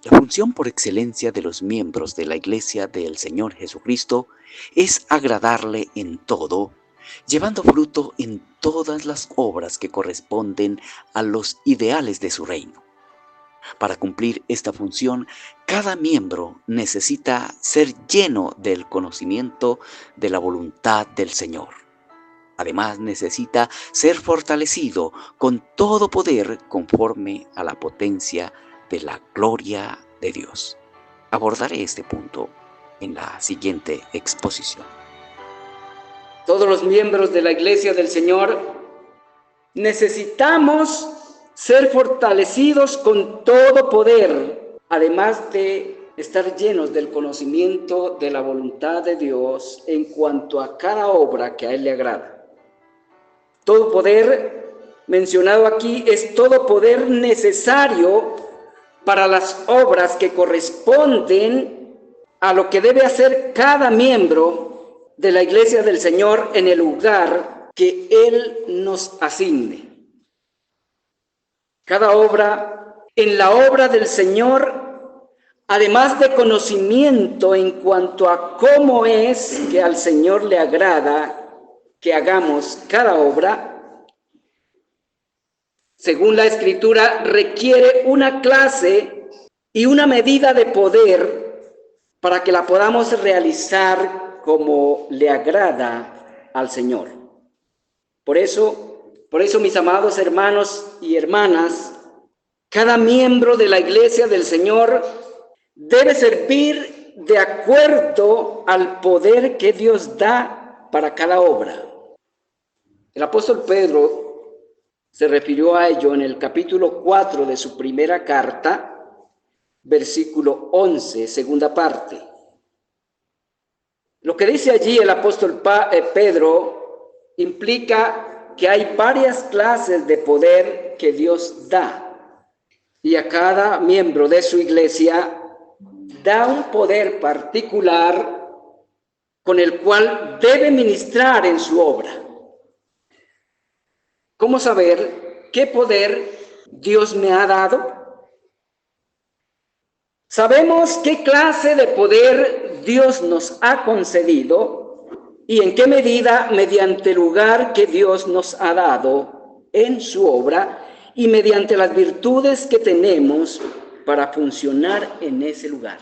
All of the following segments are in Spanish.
La función por excelencia de los miembros de la Iglesia del Señor Jesucristo es agradarle en todo, llevando fruto en todas las obras que corresponden a los ideales de su reino. Para cumplir esta función, cada miembro necesita ser lleno del conocimiento de la voluntad del Señor. Además, necesita ser fortalecido con todo poder conforme a la potencia de la gloria de Dios. Abordaré este punto en la siguiente exposición. Todos los miembros de la Iglesia del Señor necesitamos ser fortalecidos con todo poder, además de estar llenos del conocimiento de la voluntad de Dios en cuanto a cada obra que a Él le agrada. Todo poder mencionado aquí es todo poder necesario para las obras que corresponden a lo que debe hacer cada miembro de la Iglesia del Señor en el lugar que Él nos asigne. Cada obra, en la obra del Señor, además de conocimiento en cuanto a cómo es que al Señor le agrada que hagamos cada obra, según la Escritura, requiere una clase y una medida de poder para que la podamos realizar como le agrada al Señor. Por eso, mis amados hermanos y hermanas, cada miembro de la Iglesia del Señor debe servir de acuerdo al poder que Dios da para cada obra. El apóstol Pedro se refirió a ello en el capítulo 4 de su primera carta, versículo 11, segunda parte. Lo que dice allí el apóstol Pedro implica que hay varias clases de poder que Dios da, y a cada miembro de su iglesia da un poder particular con el cual debe ministrar en su obra. ¿Cómo saber qué poder Dios me ha dado? Sabemos qué clase de poder Dios nos ha concedido y en qué medida mediante el lugar que Dios nos ha dado en su obra y mediante las virtudes que tenemos para funcionar en ese lugar.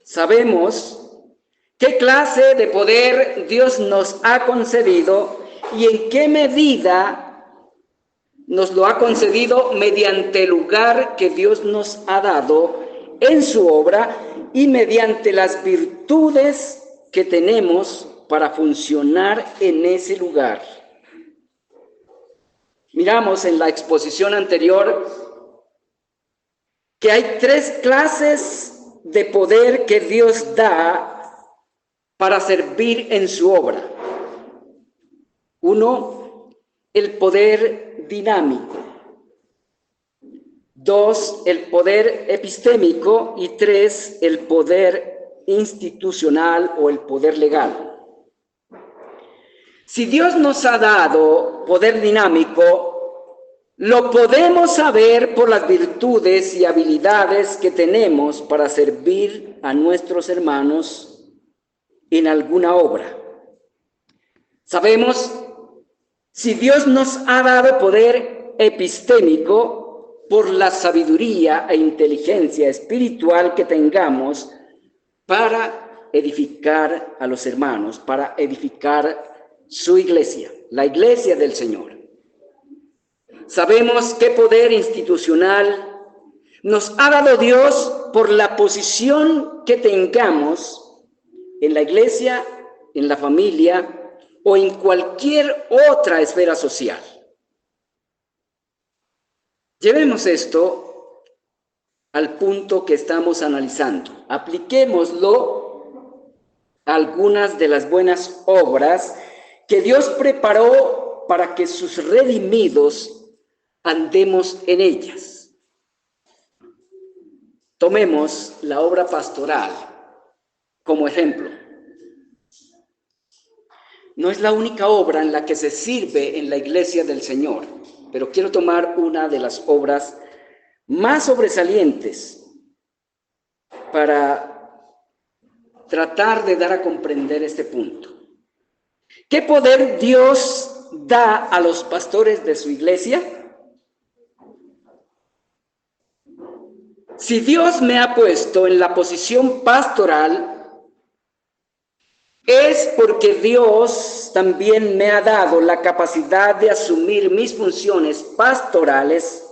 Sabemos qué clase de poder Dios nos ha concedido y en qué medida nos lo ha concedido mediante el lugar que Dios nos ha dado en su obra y mediante las virtudes que tenemos para funcionar en ese lugar. Miramos en la exposición anterior que hay tres clases de poder que Dios da para servir en su obra. Uno, el poder dinámico. Dos, el poder epistémico. Y tres, el poder institucional o el poder legal. Si Dios nos ha dado poder dinámico, lo podemos saber por las virtudes y habilidades que tenemos para servir a nuestros hermanos en alguna obra. Sabemos si Dios nos ha dado poder epistémico por la sabiduría e inteligencia espiritual que tengamos para edificar a los hermanos, para edificar su iglesia, la iglesia del Señor. Sabemos qué poder institucional nos ha dado Dios por la posición que tengamos en la iglesia, en la familia o en cualquier otra esfera social. Llevemos esto al punto que estamos analizando. Apliquémoslo a algunas de las buenas obras que Dios preparó para que sus redimidos andemos en ellas. Tomemos la obra pastoral como ejemplo. No es la única obra en la que se sirve en la iglesia del Señor, pero quiero tomar una de las obras más sobresalientes para tratar de dar a comprender este punto. ¿Qué poder Dios da a los pastores de su iglesia? Si Dios me ha puesto en la posición pastoral, es porque Dios también me ha dado la capacidad de asumir mis funciones pastorales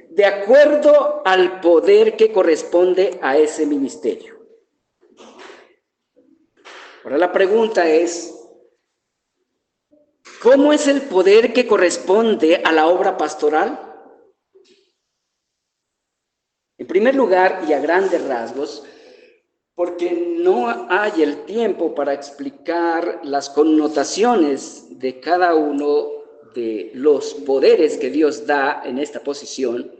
de acuerdo al poder que corresponde a ese ministerio. Ahora la pregunta es, ¿cómo es el poder que corresponde a la obra pastoral? En primer lugar, y a grandes rasgos, porque no hay el tiempo para explicar las connotaciones de cada uno de los poderes que Dios da en esta posición,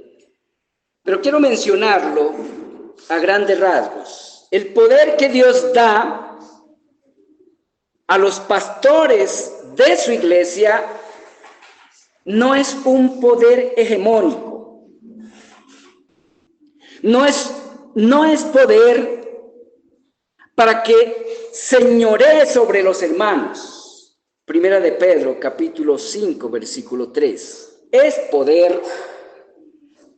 pero quiero mencionarlo a grandes rasgos. El poder que Dios da a los pastores de su iglesia no es un poder hegemónico, no es poder para que señoree sobre los hermanos. Primera de Pedro, capítulo 5, versículo 3. Es poder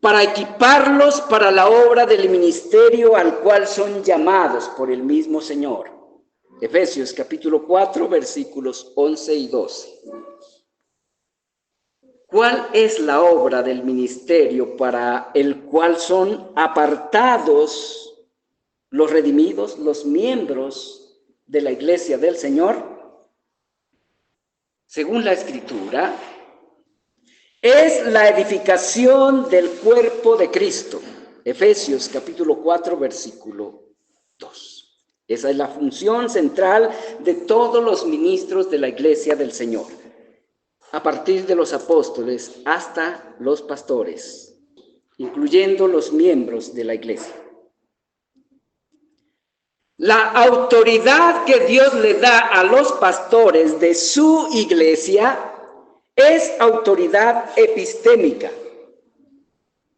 para equiparlos para la obra del ministerio al cual son llamados por el mismo Señor. Efesios, capítulo 4, versículos 11 y 12. ¿Cuál es la obra del ministerio para el cual son apartados los redimidos, los miembros de la iglesia del Señor? Según la Escritura, es la edificación del cuerpo de Cristo. Efesios capítulo 4, versículo 2. Esa es la función central de todos los ministros de la iglesia del Señor, a partir de los apóstoles hasta los pastores, incluyendo los miembros de la iglesia. La autoridad que Dios le da a los pastores de su iglesia es autoridad epistémica.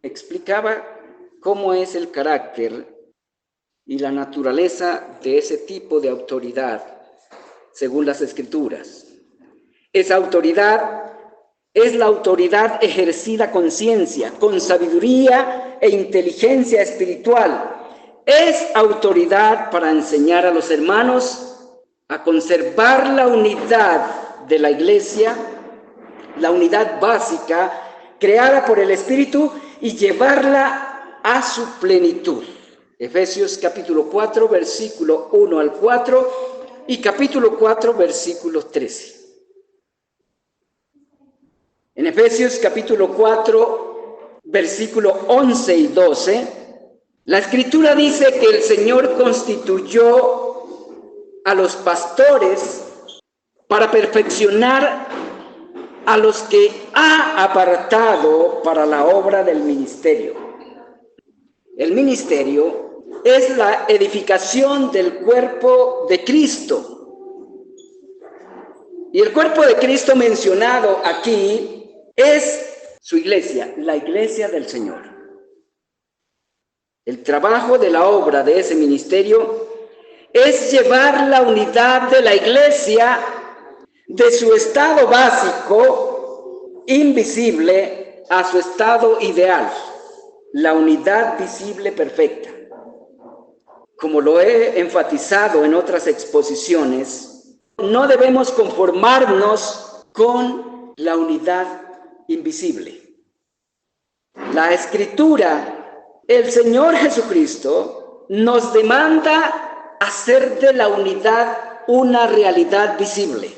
Explicaba cómo es el carácter y la naturaleza de ese tipo de autoridad según las Escrituras. Esa autoridad es la autoridad ejercida con ciencia, con sabiduría e inteligencia espiritual. Es autoridad para enseñar a los hermanos a conservar la unidad de la iglesia, la unidad básica creada por el Espíritu y llevarla a su plenitud. Efesios capítulo 4, versículo 1 al 4 y capítulo 4, versículo 13. En Efesios capítulo 4, versículo 11 y 12, la Escritura dice que el Señor constituyó a los pastores para perfeccionar a los que ha apartado para la obra del ministerio. El ministerio es la edificación del cuerpo de Cristo. Y el cuerpo de Cristo mencionado aquí es su iglesia, la iglesia del Señor. El trabajo de la obra de ese ministerio es llevar la unidad de la iglesia de su estado básico, invisible, a su estado ideal, la unidad visible perfecta. Como lo he enfatizado en otras exposiciones, no debemos conformarnos con la unidad invisible. La Escritura, el Señor Jesucristo, nos demanda hacer de la unidad una realidad visible,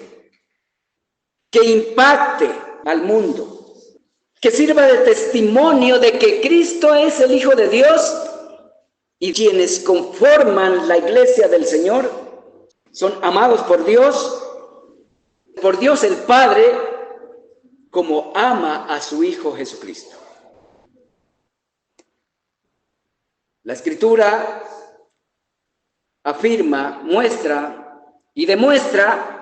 que impacte al mundo, que sirva de testimonio de que Cristo es el Hijo de Dios y quienes conforman la iglesia del Señor son amados por Dios el Padre, como ama a su Hijo Jesucristo. La Escritura afirma, muestra y demuestra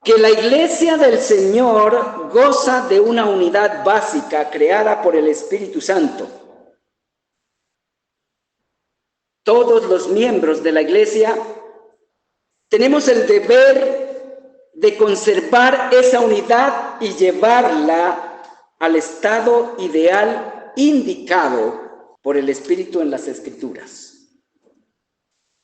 que la iglesia del Señor goza de una unidad básica creada por el Espíritu Santo. todos los miembros de la iglesia, tenemos el deber de conservar esa unidad y llevarla al estado ideal indicado por el Espíritu en las Escrituras.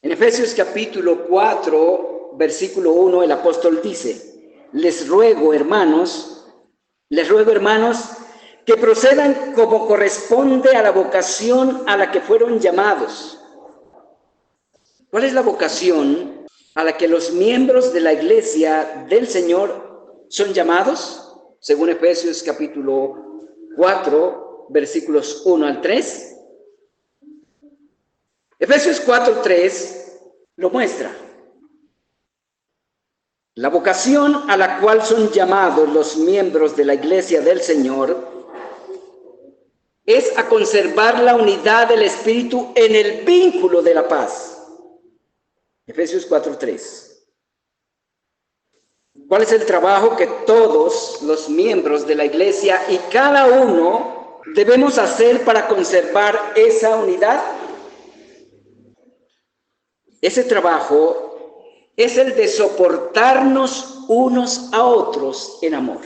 En Efesios capítulo 4, versículo 1, el apóstol dice: les ruego, hermanos, que procedan como corresponde a la vocación a la que fueron llamados. ¿Cuál es la vocación a la que los miembros de la iglesia del Señor son llamados? Según Efesios capítulo 4, versículos 1 al 3. Efesios 4, 3 lo muestra. La vocación a la cual son llamados los miembros de la iglesia del Señor es a conservar la unidad del Espíritu en el vínculo de la paz. Efesios 4:3. ¿Cuál es el trabajo que todos los miembros de la iglesia y cada uno debemos hacer para conservar esa unidad? Ese trabajo es el de soportarnos unos a otros en amor.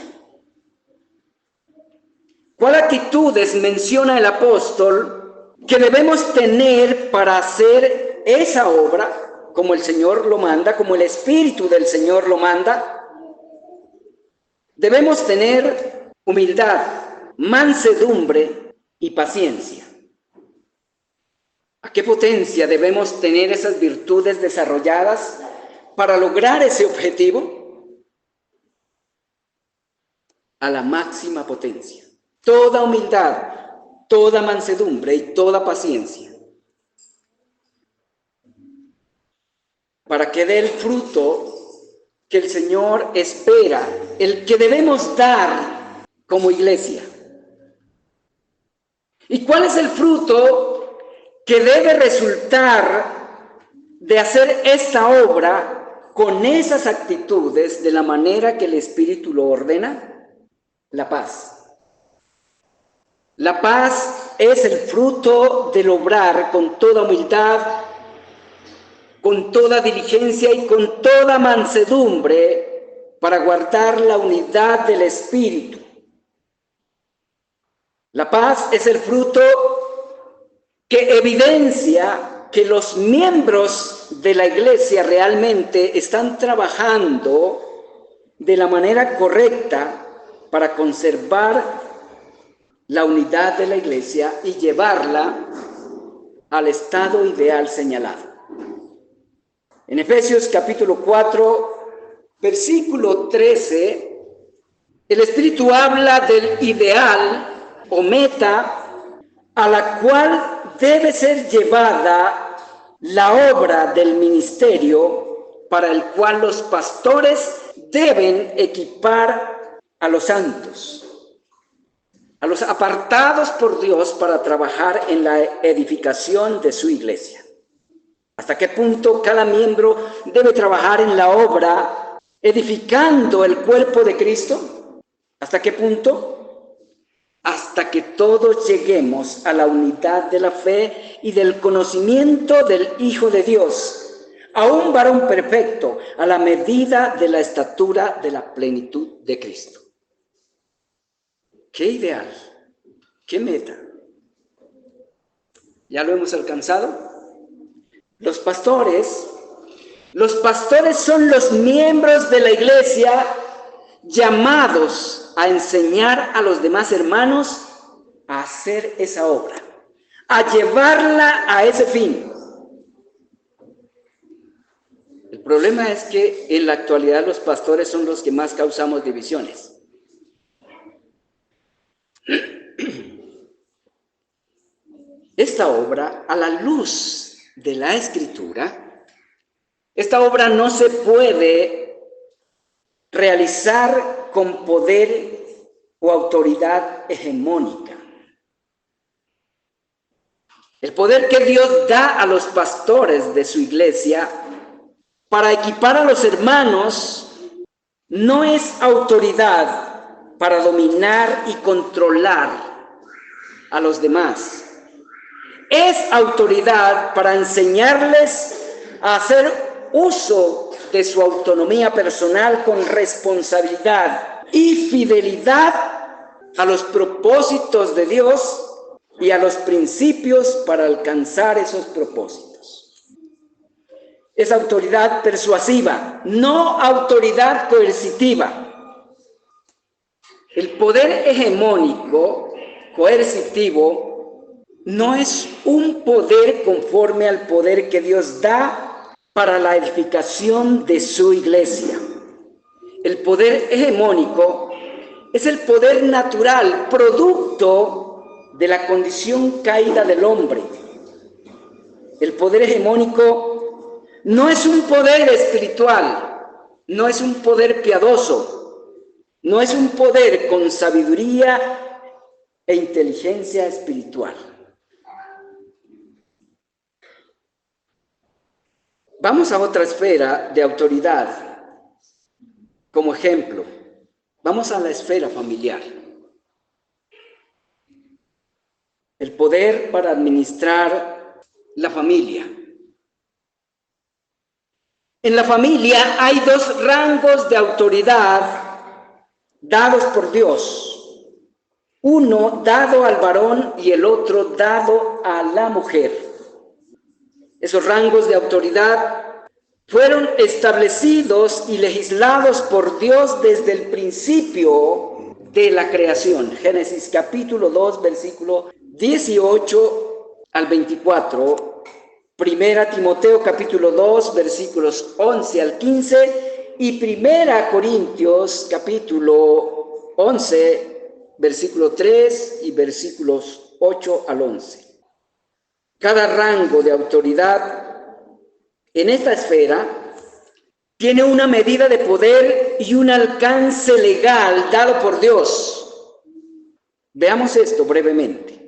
¿Cuál actitudes menciona el apóstol que debemos tener para hacer esa obra como el Señor lo manda, como el Espíritu del Señor lo manda? Debemos tener humildad, mansedumbre y paciencia. ¿A qué potencia debemos tener esas virtudes desarrolladas para lograr ese objetivo? A la máxima potencia. Toda humildad, toda mansedumbre y toda paciencia, para que dé el fruto que el Señor espera, el que debemos dar como iglesia. ¿Y cuál es el fruto que debe resultar de hacer esta obra con esas actitudes de la manera que el Espíritu lo ordena? La paz. La paz es el fruto del obrar con toda humildad, con toda diligencia y con toda mansedumbre para guardar la unidad del Espíritu. La paz es el fruto que evidencia que los miembros de la iglesia realmente están trabajando de la manera correcta para conservar la unidad de la iglesia y llevarla al estado ideal señalado. En Efesios capítulo 4, versículo 13, el Espíritu habla del ideal o meta a la cual debe ser llevada la obra del ministerio para el cual los pastores deben equipar a los santos, a los apartados por Dios para trabajar en la edificación de su iglesia. ¿Hasta qué punto cada miembro debe trabajar en la obra edificando el cuerpo de Cristo? ¿Hasta qué punto? Hasta que todos lleguemos a la unidad de la fe y del conocimiento del Hijo de Dios, a un varón perfecto, a la medida de la estatura de la plenitud de Cristo. ¿Qué ideal? ¿Qué meta? ¿Ya lo hemos alcanzado? Los pastores son los miembros de la iglesia llamados a enseñar a los demás hermanos a hacer esa obra, a llevarla a ese fin. El problema es que en la actualidad los pastores son los que más causamos divisiones. Esta obra, a la luz de la Escritura, esta obra no se puede realizar con poder o autoridad hegemónica. El poder que Dios da a los pastores de su iglesia para equipar a los hermanos no es autoridad para dominar y controlar a los demás. es autoridad para enseñarles a hacer uso de su autonomía personal con responsabilidad y fidelidad a los propósitos de Dios y a los principios para alcanzar esos propósitos. Es autoridad persuasiva, no autoridad coercitiva. El poder hegemónico, coercitivo, no es un poder conforme al poder que Dios da para la edificación de su iglesia. El poder hegemónico es el poder natural, producto de la condición caída del hombre. El poder hegemónico no es un poder espiritual, no es un poder piadoso, no es un poder con sabiduría e inteligencia espiritual. Vamos a otra esfera de autoridad. Como ejemplo, vamos a la esfera familiar. El poder para administrar la familia. En la familia hay dos rangos de autoridad dados por Dios. Uno dado al varón y el otro dado a la mujer. Esos rangos de autoridad fueron establecidos y legislados por Dios desde el principio de la creación. Génesis capítulo 2, versículo 18 al 24. Primera Timoteo capítulo 2, versículos 11 al 15. Y Primera Corintios capítulo 11, versículo 3 y versículos 8 al 11. Cada rango de autoridad en esta esfera tiene una medida de poder y un alcance legal dado por Dios. Veamos esto brevemente.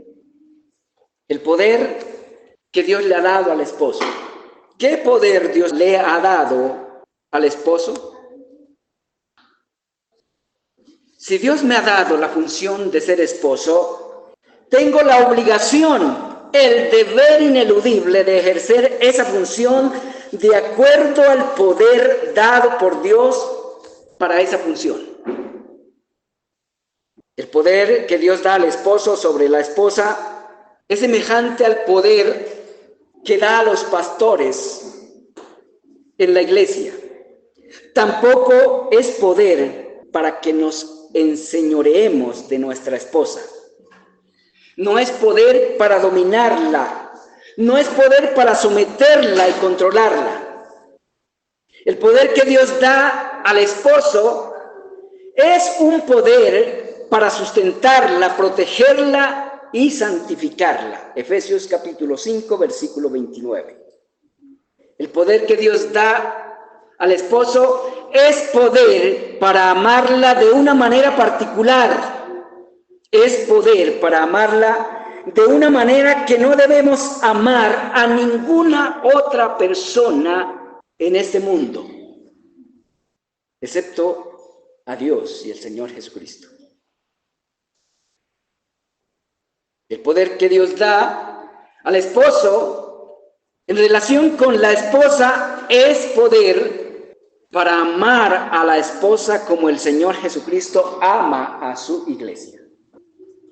El poder que Dios le ha dado al esposo. ¿Qué poder Dios le ha dado al esposo? Si Dios me ha dado la función de ser esposo, tengo la obligación, el deber ineludible de ejercer esa función de acuerdo al poder dado por Dios para esa función. El poder que Dios da al esposo sobre la esposa es semejante al poder que da a los pastores en la iglesia. Tampoco es poder para que nos enseñoreemos de nuestra esposa. No es poder para dominarla, no es poder para someterla y controlarla. El poder que Dios da al esposo es un poder para sustentarla, protegerla y santificarla. Efesios capítulo 5, versículo 29. El poder que Dios da al esposo es poder para amarla de una manera particular. Es poder para amarla de una manera que no debemos amar a ninguna otra persona en este mundo, excepto a Dios y el Señor Jesucristo. El poder que Dios da al esposo en relación con la esposa es poder para amar a la esposa como el Señor Jesucristo ama a su iglesia.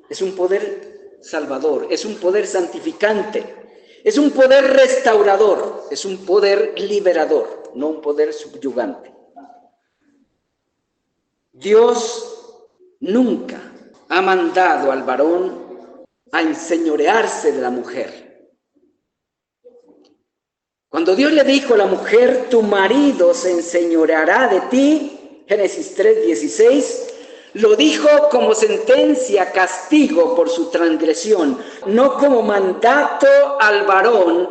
Es un poder salvador, es un poder santificante, es un poder restaurador, es un poder liberador, no un poder subyugante. Dios nunca ha mandado al varón a enseñorearse de la mujer. Cuando Dios le dijo a la mujer, tu marido se enseñoreará de ti, Génesis 3:16, lo dijo como sentencia, castigo por su transgresión, no como mandato al varón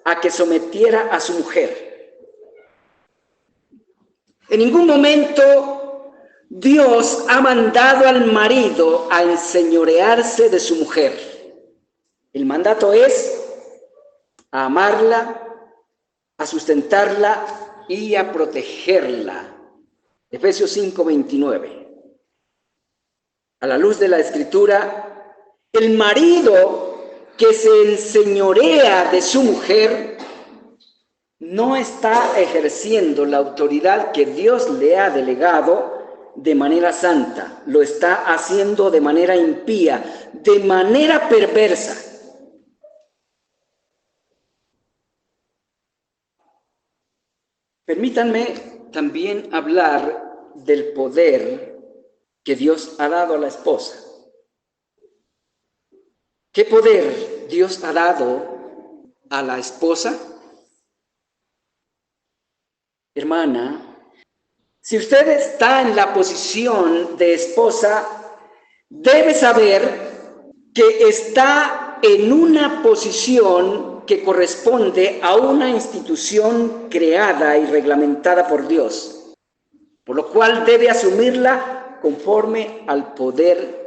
a que sometiera a su mujer. En ningún momento Dios ha mandado al marido a enseñorearse de su mujer. El mandato es a amarla, a sustentarla y a protegerla. Efesios 5:29. A la luz de la Escritura, el marido que se enseñorea de su mujer no está ejerciendo la autoridad que Dios le ha delegado de manera santa, lo está haciendo de manera impía, de manera perversa. Permítanme también hablar del poder que Dios ha dado a la esposa. ¿Qué poder Dios ha dado a la esposa? Hermana, si usted está en la posición de esposa, debe saber que está en una posición que corresponde a una institución creada y reglamentada por Dios, por lo cual debe asumirla conforme al poder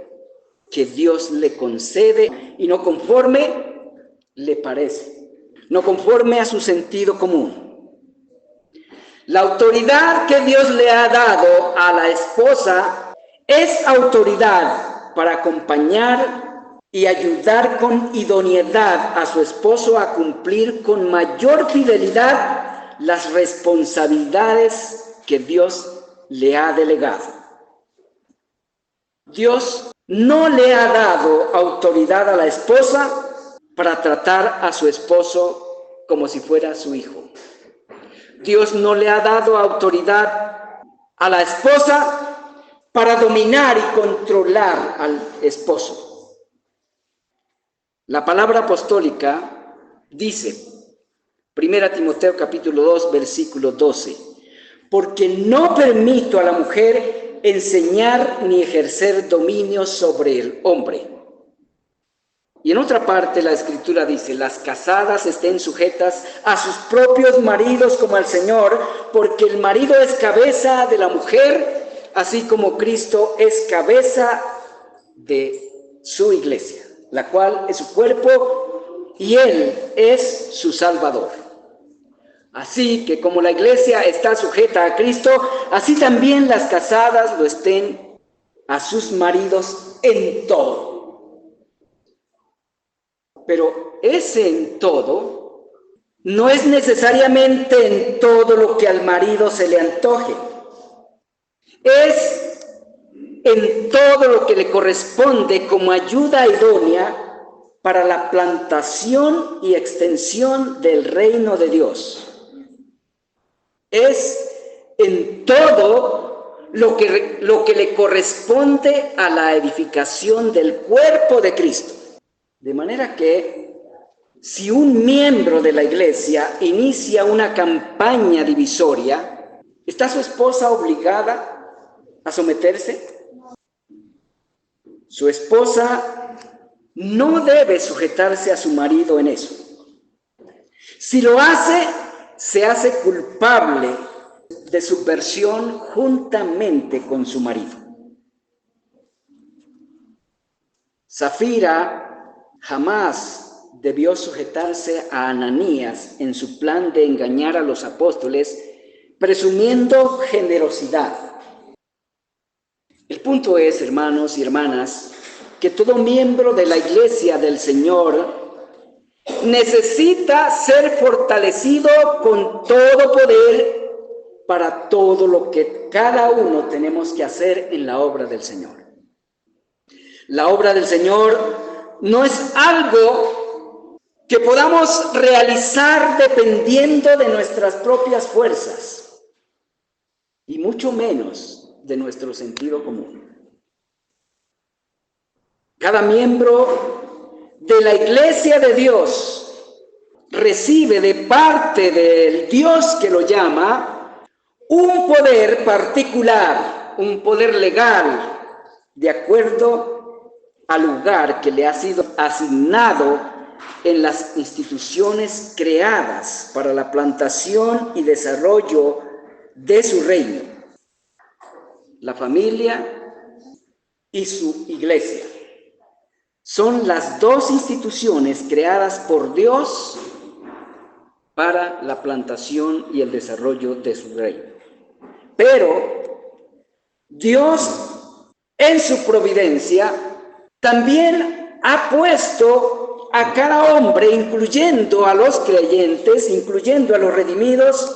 que Dios le concede y no conforme le parece, no conforme a su sentido común. La autoridad que Dios le ha dado a la esposa es autoridad para acompañar y ayudar con idoneidad a su esposo a cumplir con mayor fidelidad las responsabilidades que Dios le ha delegado. Dios no le ha dado autoridad a la esposa para tratar a su esposo como si fuera su hijo. Dios no le ha dado autoridad a la esposa para dominar y controlar al esposo. La palabra apostólica dice, 1 Timoteo capítulo 2, versículo 12, porque no permito a la mujer enseñar ni ejercer dominio sobre el hombre. Y en otra parte la Escritura dice, las casadas estén sujetas a sus propios maridos como al Señor, porque el marido es cabeza de la mujer, así como Cristo es cabeza de su iglesia, la cual es su cuerpo y Él es su Salvador. Así que como la iglesia está sujeta a Cristo, así también las casadas lo estén a sus maridos en todo. Pero ese en todo no es necesariamente en todo lo que al marido se le antoje. Es en todo lo que le corresponde como ayuda idónea para la plantación y extensión del reino de Dios. Es en todo lo que le corresponde a la edificación del cuerpo de Cristo. De manera que si un miembro de la iglesia inicia una campaña divisoria, ¿está su esposa obligada a someterse? Su esposa no debe sujetarse a su marido en eso. Si lo hace, se hace culpable de subversión juntamente con su marido. Safira jamás debió sujetarse a Ananías en su plan de engañar a los apóstoles, presumiendo generosidad. El punto es, hermanos y hermanas, que todo miembro de la iglesia del Señor necesita ser fortalecido con todo poder para todo lo que cada uno tenemos que hacer en la obra del Señor. La obra del Señor no es algo que podamos realizar dependiendo de nuestras propias fuerzas y mucho menos de nuestro sentido común. Cada miembro de la iglesia de Dios recibe de parte del Dios que lo llama un poder particular, un poder legal, de acuerdo al lugar que le ha sido asignado en las instituciones creadas para la plantación y desarrollo de su reino, la familia y su iglesia. Son las dos instituciones creadas por Dios para la plantación y el desarrollo de su reino. Pero Dios, en su providencia, también ha puesto a cada hombre, incluyendo a los creyentes, incluyendo a los redimidos,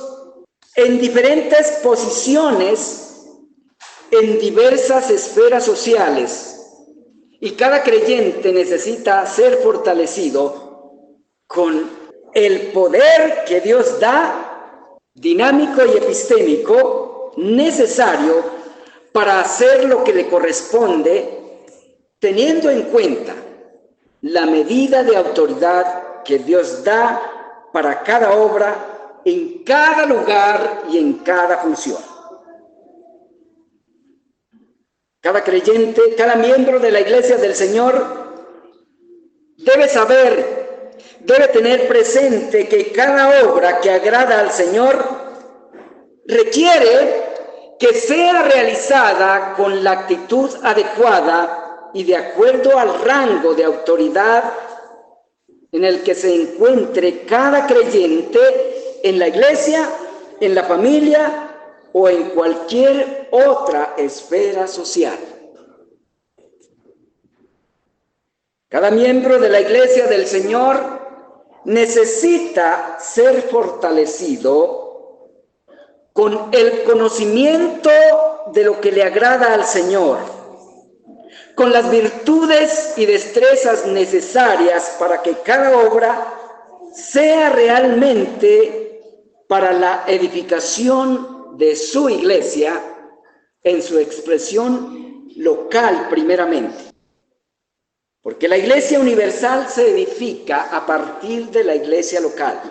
en diferentes posiciones, en diversas esferas sociales. Y cada creyente necesita ser fortalecido con el poder que Dios da, dinámico y epistémico, necesario para hacer lo que le corresponde, teniendo en cuenta la medida de autoridad que Dios da para cada obra, en cada lugar y en cada función. Cada creyente, cada miembro de la Iglesia del Señor debe saber, debe tener presente que cada obra que agrada al Señor requiere que sea realizada con la actitud adecuada y de acuerdo al rango de autoridad en el que se encuentre cada creyente en la iglesia, en la familia o en cualquier otra esfera social. Cada miembro de la Iglesia del Señor necesita ser fortalecido con el conocimiento de lo que le agrada al Señor, con las virtudes y destrezas necesarias para que cada obra sea realmente para la edificación de su iglesia en su expresión local primeramente. Porque la iglesia universal se edifica a partir de la iglesia local.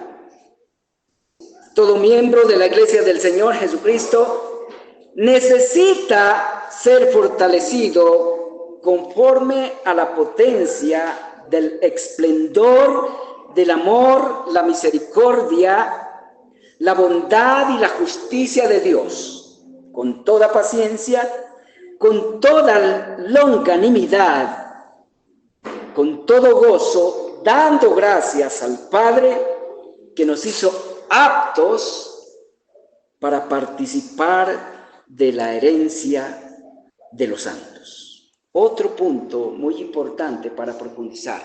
Todo miembro de la iglesia del Señor Jesucristo necesita ser fortalecido conforme a la potencia del esplendor del amor, la misericordia, la bondad y la justicia de Dios, con toda paciencia, con toda longanimidad, con todo gozo, dando gracias al Padre que nos hizo aptos para participar de la herencia de los santos. Otro punto muy importante para profundizar.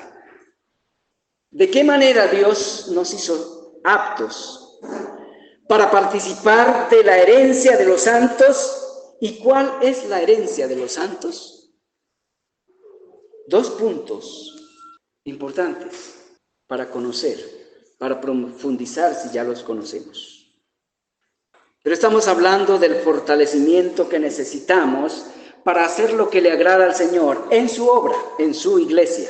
¿De qué manera Dios nos hizo aptos para participar de la herencia de los santos? ¿Y cuál es la herencia de los santos? Dos puntos importantes para conocer, para profundizar si ya los conocemos. Pero estamos hablando del fortalecimiento que necesitamos para hacer lo que le agrada al Señor en su obra, en su iglesia.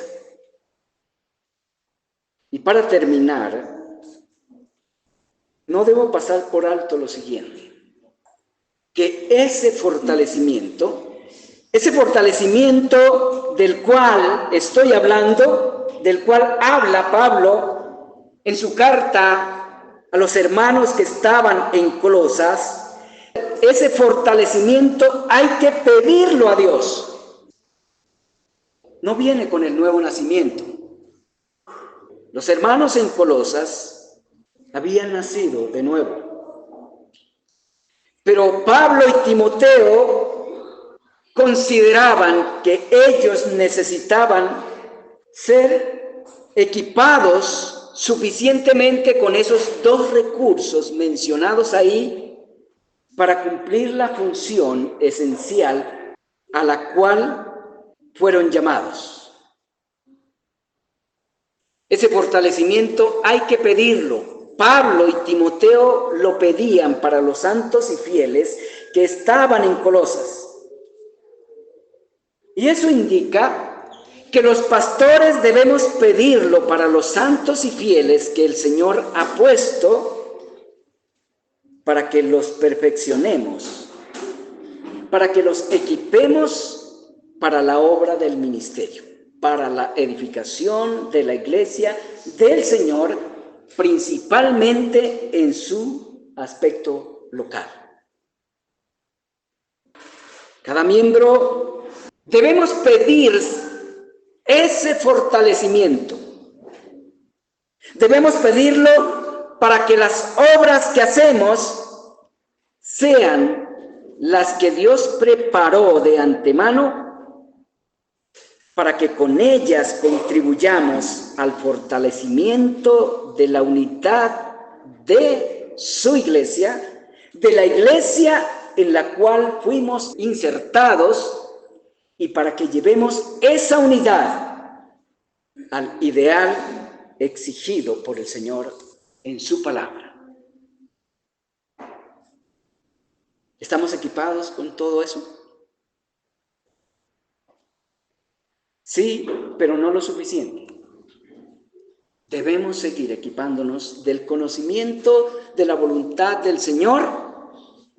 Y para terminar, no debo pasar por alto lo siguiente, que ese fortalecimiento del cual estoy hablando, del cual habla Pablo en su carta a los hermanos que estaban en Colosas, ese fortalecimiento hay que pedirlo a Dios. No viene con el nuevo nacimiento. Los hermanos en Colosas habían nacido de nuevo. Pero Pablo y Timoteo consideraban que ellos necesitaban ser equipados suficientemente con esos dos recursos mencionados ahí para cumplir la función esencial a la cual fueron llamados. Ese fortalecimiento hay que pedirlo. Pablo y Timoteo lo pedían para los santos y fieles que estaban en Colosas. Y eso indica que los pastores debemos pedirlo para los santos y fieles que el Señor ha puesto para que los perfeccionemos, para que los equipemos para la obra del ministerio, para la edificación de la iglesia del Señor, principalmente en su aspecto local. Cada miembro debemos pedir ese fortalecimiento. Debemos pedirlo para que las obras que hacemos sean las que Dios preparó de antemano para que con ellas contribuyamos al fortalecimiento de la unidad de su iglesia, de la iglesia en la cual fuimos insertados, y para que llevemos esa unidad al ideal exigido por el Señor en su palabra. ¿Estamos equipados con todo eso? Sí, pero no lo suficiente. Debemos seguir equipándonos del conocimiento de la voluntad del Señor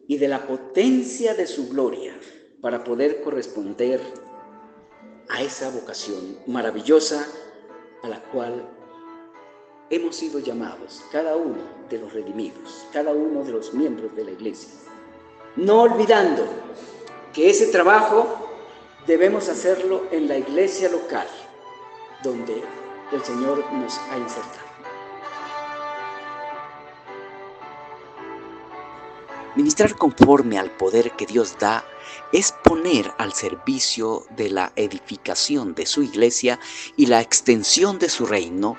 y de la potencia de su gloria para poder corresponder a esa vocación maravillosa a la cual hemos sido llamados, cada uno de los redimidos, cada uno de los miembros de la iglesia. No olvidando que ese trabajo debemos hacerlo en la iglesia local, donde el Señor nos ha insertado. Ministrar conforme al poder que Dios da es poner al servicio de la edificación de su iglesia y la extensión de su reino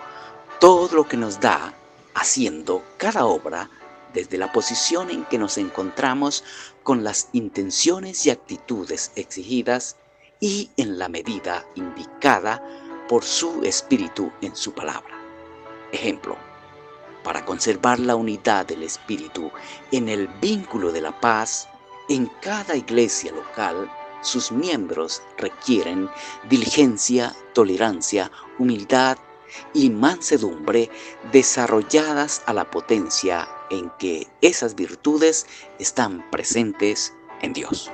todo lo que nos da, haciendo cada obra desde la posición en que nos encontramos con las intenciones y actitudes exigidas y en la medida indicada por su Espíritu en su palabra. Ejemplo: para conservar la unidad del Espíritu en el vínculo de la paz, en cada iglesia local, sus miembros requieren diligencia, tolerancia, humildad y mansedumbre desarrolladas a la potencia en que esas virtudes están presentes en Dios.